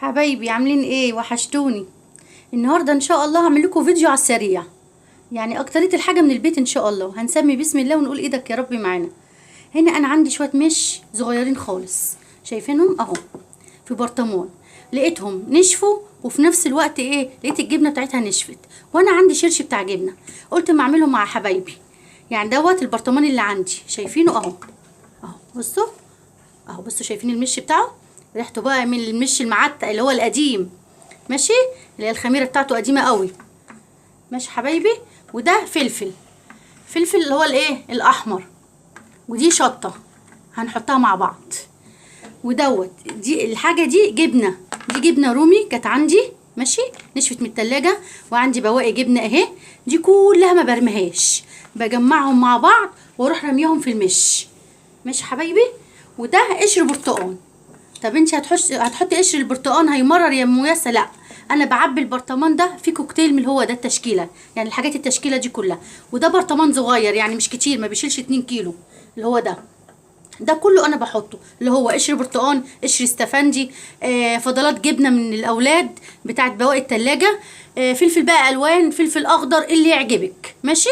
حبايبي عاملين ايه؟ وحشتوني. النهارده ان شاء الله هعمل لكم فيديو على السريع، يعني اكتريت الحاجه من البيت ان شاء الله. هنسمي بسم الله ونقول ايدك يا ربي معانا. هنا انا عندي شويه مش صغيرين خالص، شايفينهم اهو في برطمان. لقيتهم نشفوا وفي نفس الوقت لقيت الجبنه بتاعتها نشفت، وانا عندي شرش بتاع جبنه، قلت ما اعملهم مع حبايبي. يعني دوت البرطمان اللي عندي، شايفينه اهو. اهو بصوا، اهو بصوا شايفين المش بتاعه؟ ريحته بقى من المش المعتق اللي هو القديم، ماشي، اللي هي الخميره بتاعته قديمه قوي، ماشي حبايبي. وده فلفل اللي هو الاحمر، ودي شطه هنحطها مع بعض. ودوت دي الحاجه دي جبنه، دي جبنه رومي كانت عندي، ماشي، نشفت من التلاجة، وعندي بواقي جبنه اهي. دي كلها ما برميهاش، بجمعهم مع بعض واروح رميهم في المش، ماشي حبايبي. وده قشر برتقان. طب انت هتحطي قشر البرتقان هيمرر يا مياسه؟ لا، انا بعبي البرطمان ده في كوكتيل من هو ده التشكيله، يعني الحاجات التشكيله دي كلها. وده برطمان صغير يعني مش كتير، ما بيشيلش 2 كيلو، اللي هو ده كله انا بحطه، اللي هو قشر برتقان، قشر استفندي، فضلات جبنه من الاولاد بتاعت بواقي التلاجة، فلفل بقى الوان، فلفل اخضر اللي يعجبك، ماشي.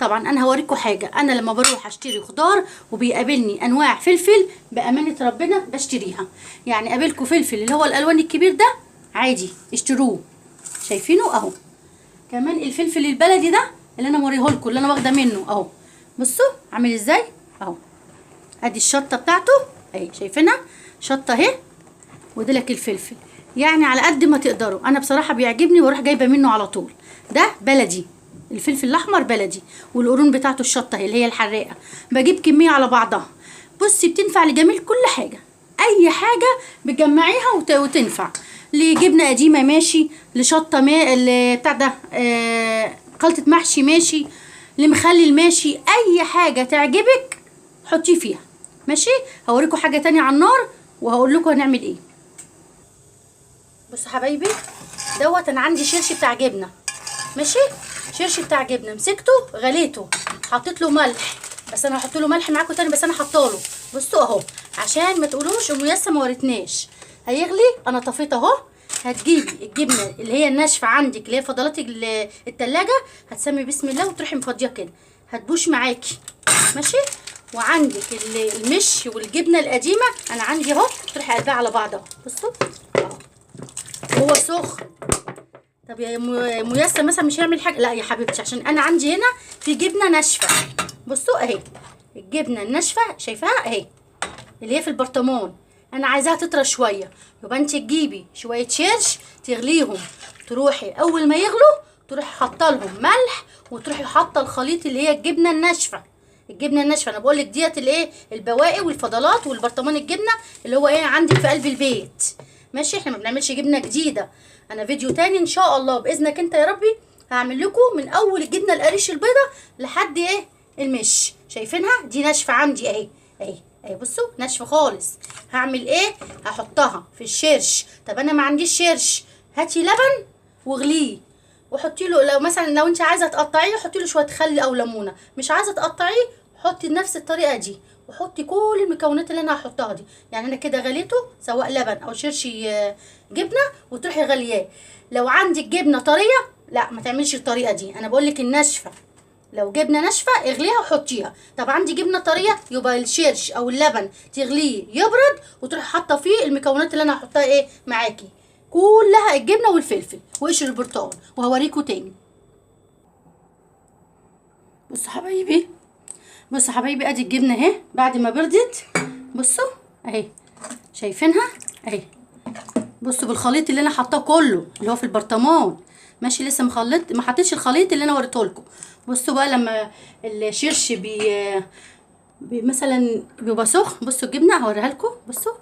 طبعا انا هوريكم حاجه، انا لما بروح اشتري خضار وبيقابلني انواع فلفل بامانه ربنا بشتريها. يعني قابلكم فلفل اللي هو الالوان الكبير ده عادي اشتروه، شايفينه اهو. كمان الفلفل البلدي ده اللي انا موريهولكم، اللي انا واخده منه اهو، بصوا عامل ازاي اهو. ادي الشطه بتاعته اهي، شايفينها شطه اهي. ودلك الفلفل، يعني على قد ما تقدروا. انا بصراحه بيعجبني واروح جايبه منه على طول. ده بلدي، الفلفل الاحمر بلدي، والقرون بتاعته الشطه اللي هي الحراقه. بجيب كميه على بعضها، بصي بتنفع لجميل كل حاجه، اي حاجه بتجمعيها وتنفع. لجبنه قديمه ماشي، لشطه بتاع ده خلطه محشي ماشي، لمخلل ماشي، اي حاجه تعجبك حطيه فيها، ماشي. هوريكم حاجه تانية على النار وهقول لكم هنعمل ايه. بصوا حبايبي، دوت انا عندي شرش بتاع جبنه، ماشي، شرش بتاع جبنه، مسكته غليته، حطيت له ملح، بس انا هحط له ملح معاكم تاني، بس انا حطاله. بصوا اهو، عشان ما تقولوش ام ياسه ما وريتناش. هيغلي، انا طفيت اهو. هتجيبي الجبنه اللي هي الناشفه عندك، اللي هي فضلات التلاجة، هتسمي بسم الله وتروحي مفضيه كده، هتبوش معاكي، ماشي. وعندك المش والجبنه القديمه، انا عندي اهو، تروحي قلبها على بعض اهو، بصوا اهو، هو سخن. طب يا ميسر مثلا مش هيعمل حاجه؟ لا يا حبيبتي، عشان انا عندي هنا في جبنه ناشفه، بصوا اهي الجبنه الناشفه، شايفاها اهي، اللي هي في البرطمان. انا عايزاها تطرى شويه، يبقى انت تجيبي شويه شرش تغليهم، تروحي اول ما يغلوا تروحي حاطه لهم ملح، وتروحي حاطه الخليط اللي هي الجبنه الناشفه. الجبنه الناشفه انا بقول لك ديت البواقي والفضلات والبرطمان الجبنه اللي هو عندك في قلب البيت، ماشي. احنا ما بنعملش جبنه جديده. انا فيديو تاني ان شاء الله باذنك انت يا ربي هعمل لكم من اول الجبنه القريش البيضه لحد المش. شايفينها دي ناشفه عندي اهي اهي، بصوا ناشفه خالص. هعمل هحطها في الشرش. طب انا ما عنديش شرش، هاتي لبن واغليه وحطي له، لو انت عايزه تقطعيه حطي له شويه خل او ليمونه، مش عايزه تقطعيه حطي نفس الطريقه دي، وحطي كل المكونات اللي انا هحطها دي. يعني انا كده غليته، سواء لبن او شرشي جبنه، وتروحي غلياه. لو عندك جبنه طريه لا ما تعمليش الطريقه دي، انا بقول لك الناشفه. لو جبنه ناشفه اغليها وحطيها. طب عندي جبنه طريه، يبقى الشرش او اللبن تغليه يبرد، وتروحي حاطه فيه المكونات اللي انا هحطها معاكي كلها، الجبنه والفلفل وقشر البرتقال. وهوريكم تاني. بصوا حبايبي، بصوا حبايبي، ادي الجبنه اهي بعد ما بردت، بصوا اهي، شايفينها اهي. بصوا بالخليط اللي انا حاطاه كله اللي هو في البرطمان، ماشي. لسه ما حطيتش الخليط اللي انا وريته لكم. بصوا بقى لما الشرش مثلا بيبقى سخن، بصوا الجبنه هوريها لكم، بصوا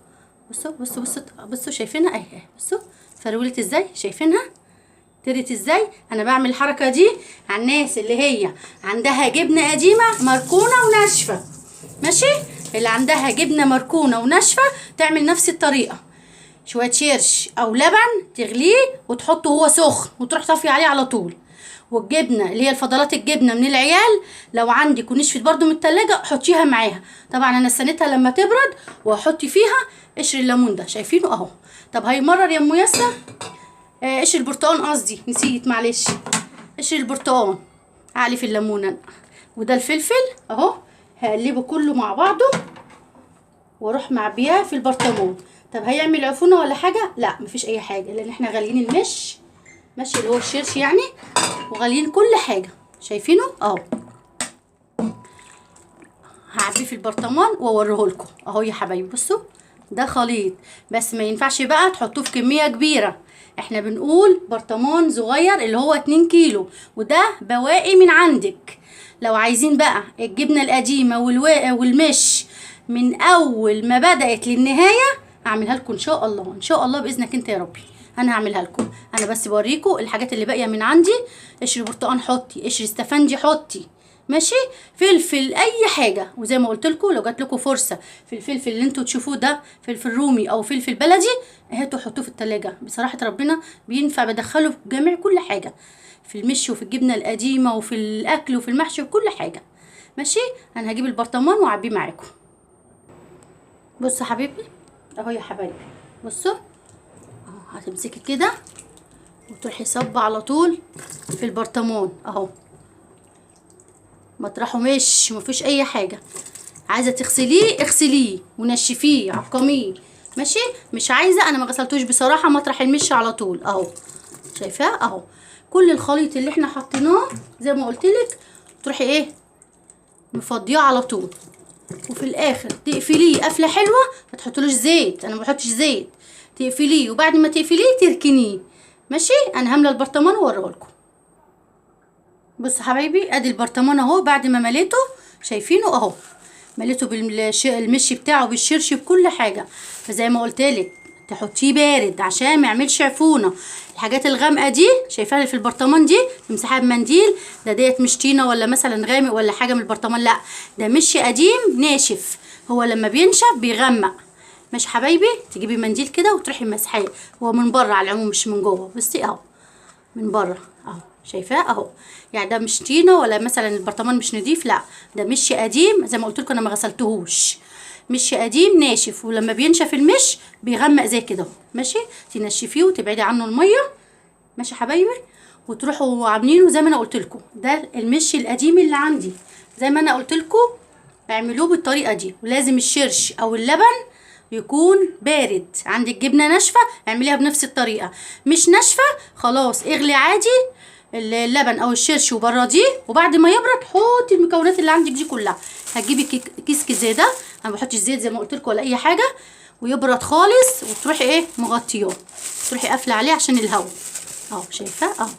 شايفينها اهي، بصوا فرولت ازاي، شايفينها طريت ازاي. انا بعمل الحركه دي على الناس اللي هي عندها جبنه قديمه مركونه وناشفه، ماشي. اللي عندها جبنه مركونه وناشفه تعمل نفس الطريقه، شويه شيرش او لبن تغليه وتحطه وهو سخن، وتروح طافيه عليه على طول. والجبنه اللي هي الفضلات الجبنه من العيال لو عندك ونشفت برده من التلاجة حطيها معاها. طبعا انا استنيتها لما تبرد، وهحط فيها قشر الليمون ده، شايفينه اهو. طب هيمرر يا ام ياسر. قشر البرتقال قصدي، نسيت معلش. قشر البرتقال عقلي في الليمونه. وده الفلفل اهو، هقلبه كله مع بعضه واروح معبياه في البرطمان. طب هيعمل عفونه ولا حاجه؟ لا مفيش اي حاجه، لان احنا غاليين المش ماشي اللي هو الشرش يعني، وغاليين كل حاجه. شايفينه اهو. هعبيه في البرطمان واوريه لكم اهو يا حبايبي. بصوا ده خليط، بس ما ينفعش بقى تحطوه في كميه كبيره. احنا بنقول برطمان صغير اللي هو 2 كيلو، وده بواقي من عندك. لو عايزين بقى الجبنه القديمه والمش من اول ما بدات للنهايه اعملها لكم ان شاء الله، ان شاء الله باذنك انت يا ربي. انا هعملها لكم، انا بس بوريكم الحاجات اللي باقيه من عندي. قشر برتقان حطي، قشر استفندي حطي، ماشي، فلفل اي حاجه. وزي ما قلت لكم لو جات لكم فرصه في الفلفل اللي انتوا تشوفوه ده فلفل رومي او فلفل بلدي، هاتوا حطوه في التلاجة. بصراحه ربنا بينفع، بدخله في جميع كل حاجه، في المشي وفي الجبنه القديمه وفي الاكل وفي المحشي وكل حاجه. ماشي، انا هجيب البرطمان واعبيه معاكم. بصوا حبيبي اهو يا حبايبي، بصوا اهو. هتمسكي كده وتروحي صبه على طول في البرطمان اهو، مطرحه مش مفيش اي حاجه. عايزه تغسليه اغسليه ونشفيه عقميه، ماشي. مش عايزه، انا ما غسلتوش بصراحه، مطرح المش على طول اهو. شايفاه اهو. كل الخليط اللي احنا حطيناه زي ما قلت لك تروحي ايه مفضيه على طول، وفي الاخر تقفليه قفله حلوه. ما تحطلوش زيت، انا ما بحطش زيت. تقفليه وبعد ما تقفليه تركنيه، ماشي. انا هامله البرطمان واوريه لكم. بصوا حبايبي ادي البرطمان اهو بعد ما مليته، شايفينه اهو. مليته بالمش بتاعه بالشرش بكل حاجه. فزي ما قلت لك تحطيه بارد عشان ما يعملش عفونه. الحاجات الغامقه دي شايفاها اللي في البرطمان دي تمسحها بمنديل. ده ديت مش طينه ولا مثلا غامق ولا حاجه من البرطمان، لا ده مش قديم ناشف، هو لما بينشف بيغمق. ماشي حبايبي، تجيبي منديل كده وتروحي مسحيه. هو من بره على العموم مش من جوه، بصي اهو من بره اهو، شايفاه اهو. يعني ده مش طينه ولا مثلا البرطمان مش نضيف، لا ده مش قديم. زي ما قلت لكم انا ما غسلتهوش، مش قديم ناشف، ولما بينشف المش بيغمق زي كده اهو. ماشي، تنشفيه وتبعدي عنه الميه، ماشي حبايبي. وتروحوا عاملينه زي ما انا قلت لكم. ده المش القديم اللي عندي، زي ما انا قلت لكم اعملوه بالطريقه دي. ولازم الشرش او اللبن يكون بارد. عندك جبنه ناشفه اعمليها بنفس الطريقه، مش ناشفه خلاص اغلي عادي اللبن او الشرش وبرديه، وبعد ما يبرد حطي المكونات اللي عندك دي كلها. هتجيبي كيس زي ده، انا ما بحطش زيت زي ما قلت لكم ولا اي حاجه، ويبرد خالص وتروحي ايه مغطياه، تروحي قافله عليه عشان الهواء اهو. شايفاه اهو،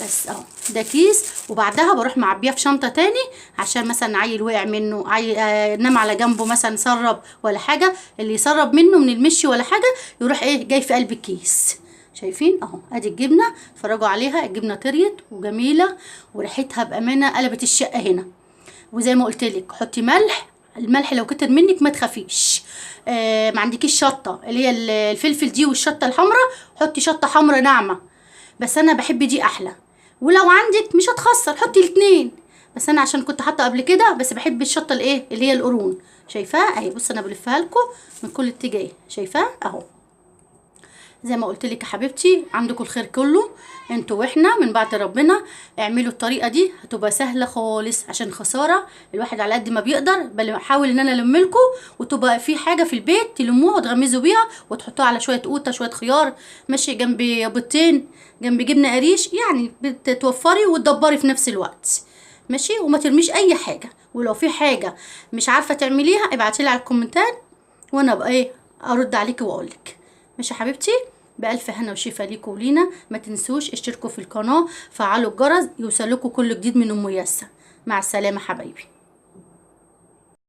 بس اهو ده كيس. وبعدها بروح معبيه في شنطه تاني عشان مثلا عيل وقع منه، عيل نام على جنبه مثلا سرب ولا حاجه، اللي يسرب منه من المشي ولا حاجه يروح ايه جاي في قلب الكيس. شايفين اهو. ادي الجبنه اتفرجوا عليها، الجبنه طريت وجميله وريحتها بامانه قلبت الشقه هنا. وزي ما قلت لك حطي ملح، الملح لو كتر منك ما تخافيش. ما عندكيش شطه اللي هي الفلفل دي والشطه الحمراء، حطي شطه حمراء ناعمه، بس انا بحب دي احلى. ولو عندك مش هتخسر حطي الاثنين، بس انا عشان كنت حاطه قبل كده بس بحب الشطه الايه اللي هي القرون. شايفاه اهي. بص انا بلفها لكم من كل اتجاه، شايفاه اهو. زي ما قلت لك يا حبيبتي عندكم الخير كله انتوا واحنا من بعد ربنا. اعملوا الطريقه دي هتبقى سهله خالص، عشان خساره الواحد على قد ما بيقدر بحاول ان انا الم لكم، وتبقى في حاجه في البيت تلموها وتغمزوا بيها وتحطوها على شويه قوطه شويه خيار ماشي، جنب بيضتين جنب جبنه قريش، يعني بتوفري وتدبري في نفس الوقت ماشي. وما ترميش اي حاجه، ولو في حاجه مش عارفه تعمليها ابعتيلي على الكومنتات وانا ابقى ايه ارد عليكي واقولك. ماشي يا حبيبتي، بألف هنا وشفا ليكوا ولينا. ما تنسوش اشتركوا في القناة، فعلوا الجرس يوصلكوا كل جديد من ام ياسة. مع السلامة حبايبي.